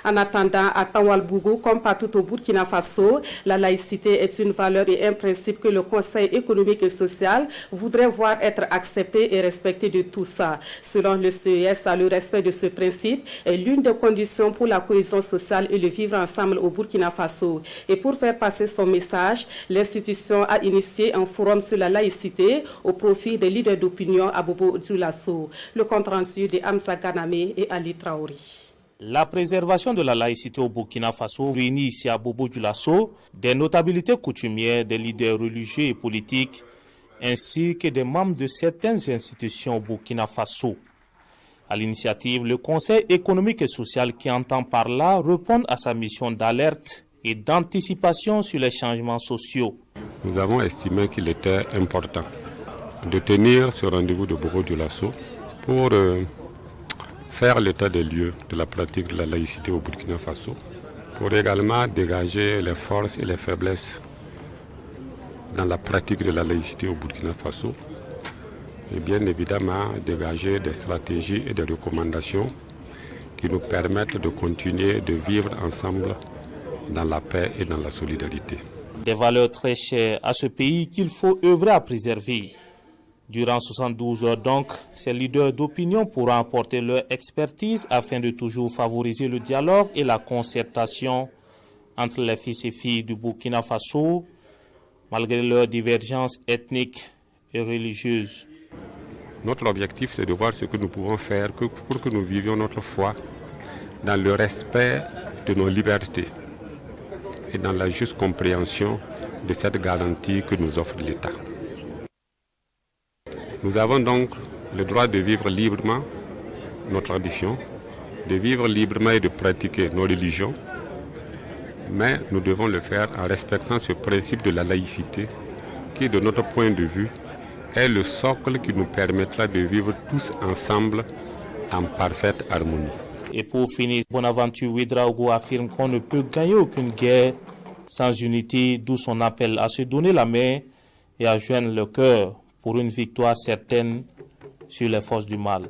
En attendant, à Ouagadougou, comme partout au Burkina Faso, la laïcité est une valeur et un principe que le Conseil économique et social voudrait voir être accepté et respecté de tous. Selon le CES, le respect de ce principe est l'une des conditions pour la cohésion sociale et le vivre ensemble au Burkina Faso. Et pour faire passer son message, l'institution a initié un forum sur la laïcité au profit des leaders d'opinion à Bobo Dioulasso. Le compte-rendu de Hamza Ganame et Ali Traori. La préservation de la laïcité au Burkina Faso réunit ici à Bobo Dioulasso des notabilités coutumières, des leaders religieux et politiques, ainsi que des membres de certaines institutions au Burkina Faso. À l'initiative, le Conseil économique et social qui entend par là répondre à sa mission d'alerte et d'anticipation sur les changements sociaux. Nous avons estimé qu'il était important de tenir ce rendez-vous de Bobo Dioulasso pour faire l'état des lieux de la pratique de la laïcité au Burkina Faso, pour également dégager les forces et les faiblesses dans la pratique de la laïcité au Burkina Faso, et bien évidemment dégager des stratégies et des recommandations qui nous permettent de continuer de vivre ensemble dans la paix et dans la solidarité. Des valeurs très chères à ce pays qu'il faut œuvrer à préserver. Durant 72 heures donc, ces leaders d'opinion pourront apporter leur expertise afin de toujours favoriser le dialogue et la concertation entre les fils et filles du Burkina Faso, malgré leurs divergences ethniques et religieuses. Notre objectif, c'est de voir ce que nous pouvons faire pour que nous vivions notre foi dans le respect de nos libertés et dans la juste compréhension de cette garantie que nous offre l'État. Nous avons donc le droit de vivre librement nos traditions, de vivre librement et de pratiquer nos religions, mais nous devons le faire en respectant ce principe de la laïcité qui, de notre point de vue, est le socle qui nous permettra de vivre tous ensemble en parfaite harmonie. Et pour finir, Bonaventure Ouedraogo affirme qu'on ne peut gagner aucune guerre sans unité, d'où son appel à se donner la main et à joindre le cœur pour une victoire certaine sur les forces du mal.